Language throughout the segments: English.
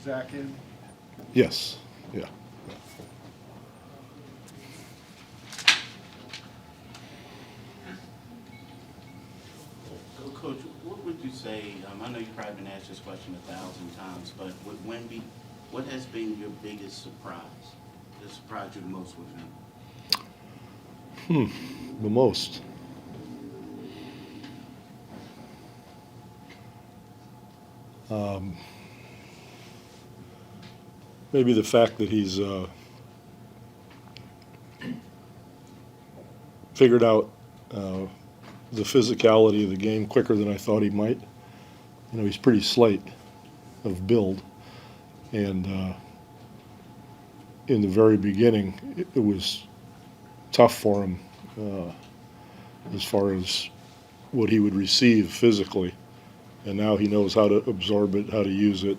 Zach in? Yes, yeah. Coach, what would you say, I know you've probably been asked this question 1,000 times, but with Wemby, what has been your biggest surprise? That surprised you the most with him? The most. Maybe the fact that he's figured out the physicality of the game quicker than I thought he might. You know, he's pretty slight of build, and in the very beginning, it was tough for him as far as what he would receive physically, and now he knows how to absorb it, how to use it,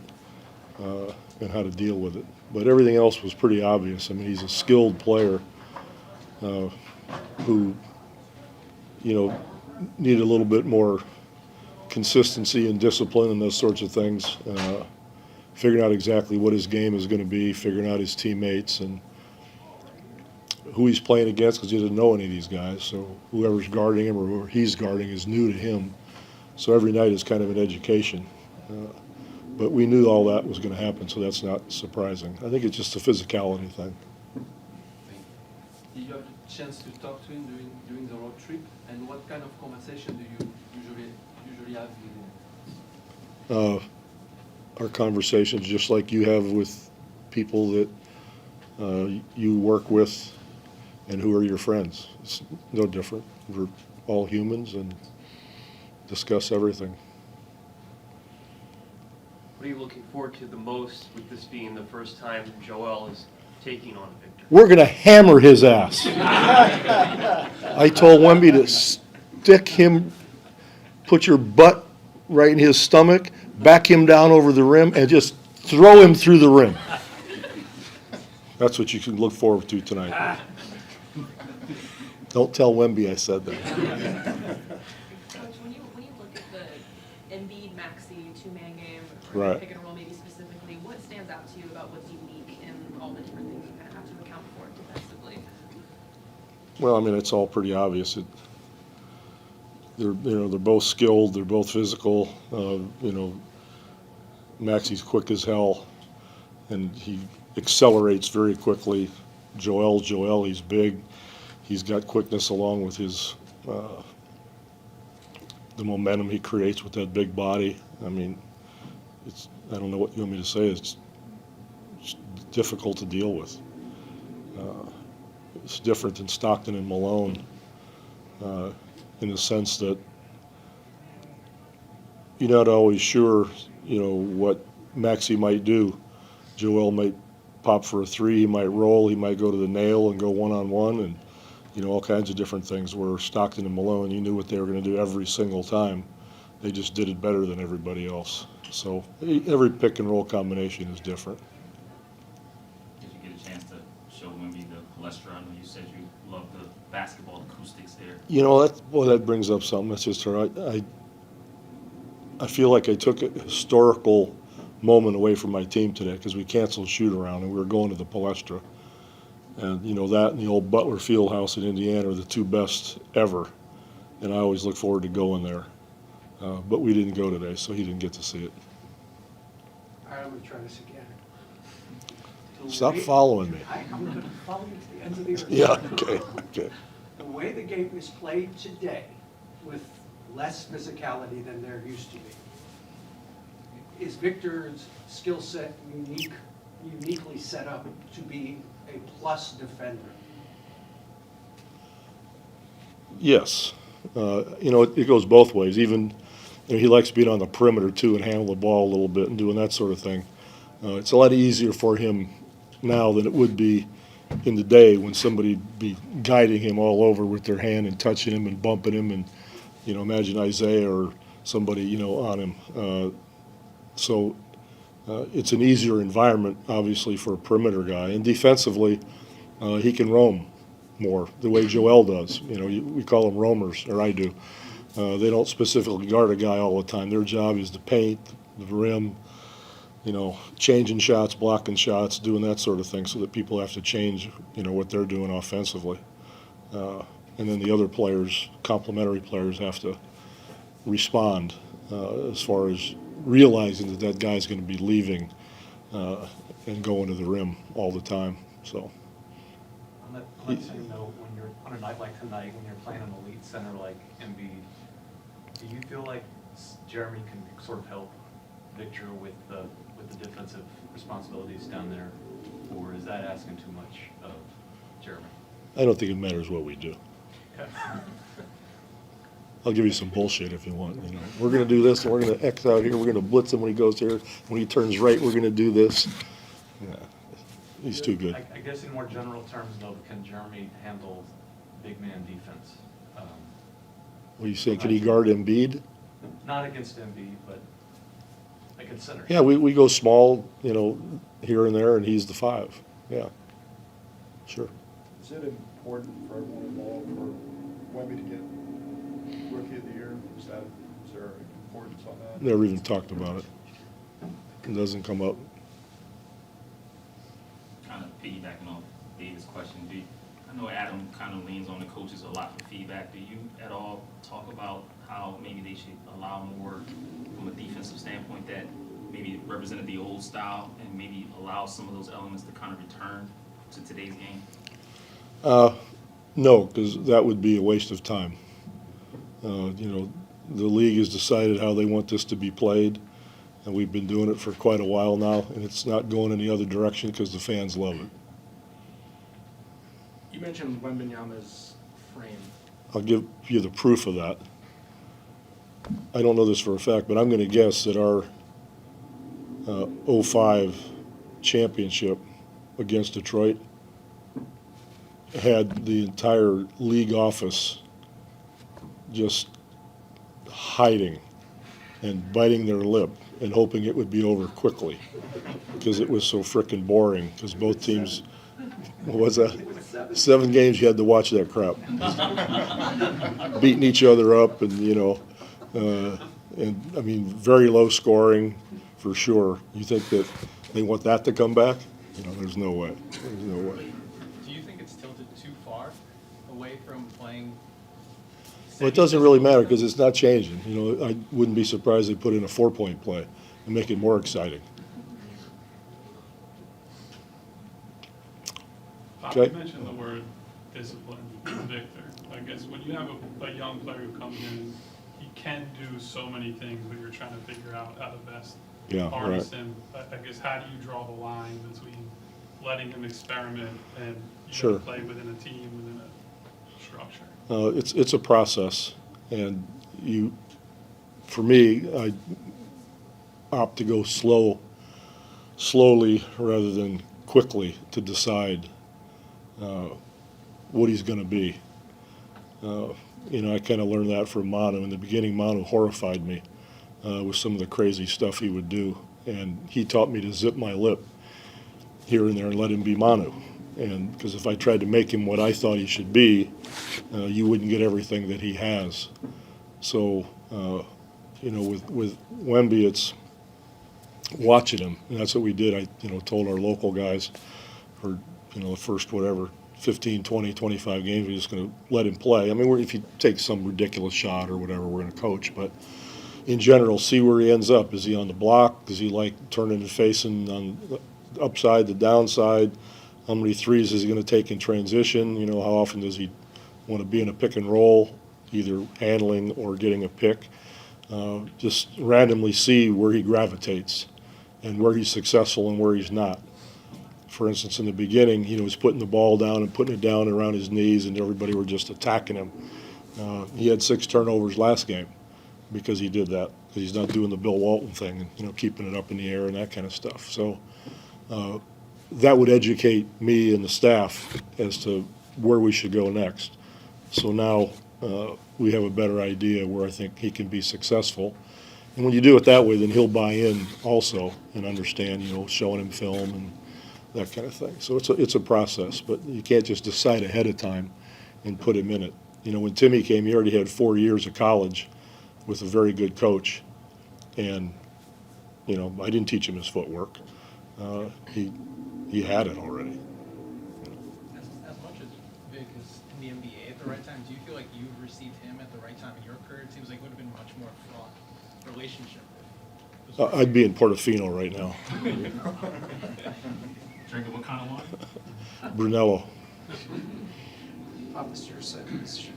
and how to deal with it. But everything else was pretty obvious. I mean, he's a skilled player who, you know, needed a little bit more consistency and discipline and those sorts of things. Figuring out exactly what his game is going to be, figuring out his teammates and who he's playing against, because he doesn't know any of these guys. So whoever's guarding him or whoever he's guarding is new to him. So every night is kind of an education. But we knew all that was going to happen, so that's not surprising. I think it's just a physicality thing. Did you have a chance to talk to him during the road trip? And what kind of conversation do you usually have with him? Our conversations, just like you have with people that you work with and who are your friends. It's no different. We're all humans and discuss everything. What are you looking forward to the most with this being the first time Joel is taking on Victor? We're going to hammer his ass. I told Wemby to stick him, put your butt right in his stomach, back him down over the rim, and just throw him through the rim. That's what you can look forward to tonight. Don't tell Wemby I said that. Coach, when you look at the Embiid Maxey two-man game, Right. pick and roll maybe specifically, what stands out to you about what's unique in all the different things you kind of have to account for defensively? Well, I mean, it's all pretty obvious. They're both skilled. They're both physical. Maxey's quick as hell, and he accelerates very quickly. Joel, he's big. He's got quickness along with his the momentum he creates with that big body. I mean, I don't know what you want me to say. It's difficult to deal with. It's different than Stockton and Malone in the sense that you're not always sure, what Maxey might do. Joel might pop for a three, he might roll, he might go to the nail and go one-on-one, and all kinds of different things. Where Stockton and Malone, you knew what they were going to do every single time. They just did it better than everybody else. So every pick and roll combination is different. Did you get a chance to show Wemby the Palestra? I know you said you love the basketball acoustics there. That brings up something. That's just her. I feel like I took a historical moment away from my team today because we canceled shoot around and we were going to the Palestra. And that and the old Butler Fieldhouse in Indiana are the two best ever. And I always look forward to going there. But we didn't go today, so he didn't get to see it. All right, I'm going to try this again. Stop following me. I'm going to follow you to the ends of the earth. Yeah, okay. The way the game is played today, with less physicality than there used to be, is Victor's skill set uniquely set up to be a plus defender? Yes. It goes both ways. Even he likes being on the perimeter, too, and handle the ball a little bit and doing that sort of thing. It's a lot easier for him now than it would be in the day when somebody would be guiding him all over with their hand and touching him and bumping him and, imagine Isaiah or somebody, on him. So it's an easier environment, obviously, for a perimeter guy. And defensively, he can roam more, the way Joel does. We call them roamers, or I do. They don't specifically guard a guy all the time. Their job is to paint, the rim, changing shots, blocking shots, doing that sort of thing, so that people have to change, what they're doing offensively. And then the other players, complementary players, have to respond as far as realizing that that guy's going to be leaving and going to the rim all the time. So. On that same note, when you're on a night like tonight, when you're playing an elite center like Embiid, do you feel like Jeremy can sort of help Victor with the defensive responsibilities down there, or is that asking too much of Jeremy? I don't think it matters what we do. Okay. I'll give you some bullshit if you want. We're going to do this, and we're going to X out here. We're going to blitz him when he goes here. When he turns right, we're going to do this. Yeah, he's too good. I guess in more general terms, though, can Jeremy handle big man defense? What do you say? Can he guard Embiid? Not against Embiid, but against center. Yeah, we go small, here and there, and he's the 5. Yeah, sure. Is it important for everyone involved for Wemby to get Rookie of the Year? Is there importance on that? Never even talked about it. It doesn't come up. Kind of piggybacking off David's question, I know Adam kind of leans on the coaches a lot for feedback. Do you at all talk about how maybe they should allow more from a defensive standpoint that maybe represented the old style and maybe allow some of those elements to kind of return to today's game? No, because that would be a waste of time. The league has decided how they want this to be played, and we've been doing it for quite a while now, and it's not going any other direction because the fans love it. You mentioned Wembanyama's frame. I'll give you the proof of that. I don't know this for a fact, but I'm going to guess that our 05 championship against Detroit had the entire league office just hiding and biting their lip and hoping it would be over quickly because it was so frickin' boring because both teams, what was that? 7 games you had to watch that crap. Beating each other up and, and I mean, very low scoring for sure. You think that they want that to come back? There's no way. There's no way. Do you think it's tilted too far away from playing? Well, it doesn't really matter because it's not changing. I wouldn't be surprised they put in a 4-point play and make it more exciting. Pop, Okay. you mentioned the word discipline, Victor. I guess when you have a young player who comes in, he can do so many things, but you're trying to figure out how to best harness him. I guess how do you draw the line between letting him experiment and Sure. play within a team, within a structure? It's a process, and for me, I opt to go slowly rather than quickly to decide what he's going to be. I kind of learned that from Manu. In the beginning, Manu horrified me with some of the crazy stuff he would do, and he taught me to zip my lip here and there and let him be Manu. And because if I tried to make him what I thought he should be, you wouldn't get everything that he has. So, with Wemby, it's watching him, and that's what we did. I, told our local guys for, the first 15, 20, 25 games, we're just going to let him play. I mean, if he takes some ridiculous shot or whatever, we're going to coach. But in general, see where he ends up. Is he on the block? Does he like turning and facing on the upside, the downside? How many threes is he going to take in transition? How often does he want to be in a pick and roll, either handling or getting a pick? Just randomly see where he gravitates and where he's successful and where he's not. For instance, in the beginning, he was putting the ball down and putting it down around his knees, and everybody were just attacking him. He had 6 turnovers last game because he did that, because he's not doing the Bill Walton thing and, keeping it up in the air and that kind of stuff. So that would educate me and the staff as to where we should go next. So now we have a better idea where I think he can be successful. And when you do it that way, then he'll buy in also and understand, showing him film and that kind of thing. So it's a process, but you can't just decide ahead of time and put him in it. When Timmy came, he already had 4 years of college with a very good coach, and You know, I didn't teach him his footwork. He had it already. As much as Vic is in the NBA at the right time, do you feel like you've received him at the right time in your career? It seems like it would have been much more fraught relationship. I'd be in Portofino right now. Drinking what kind of wine? Brunello. Mr. Simmons,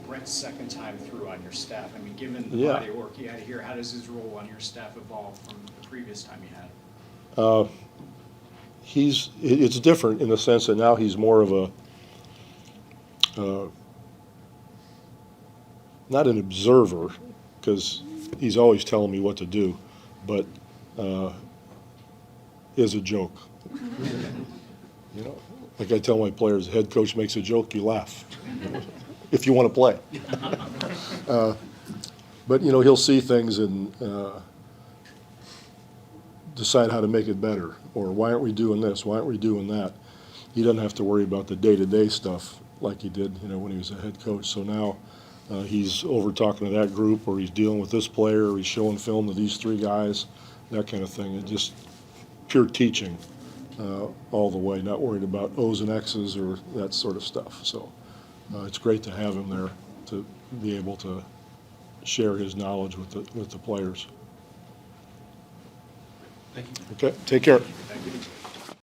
Brett's second time through on your staff. I mean, given the Yeah. body of work you had here, how does his role on your staff evolve from the previous time you had him? It's different in the sense that now he's more of a, not an observer, because he's always telling me what to do, but is a joke. You know, like I tell my players, the head coach makes a joke, you laugh, if you want to play. But, you know, he'll see things and decide how to make it better, or why aren't we doing this, why aren't we doing that? He doesn't have to worry about the day-to-day stuff like he did, you know, when he was a head coach. So now he's over talking to that group, or he's dealing with this player, or he's showing film to these three guys, that kind of thing. It's just pure teaching all the way, not worried about O's and X's or that sort of stuff. So it's great to have him there to be able to share his knowledge with the players. Thank you. Okay, take care. Thank you.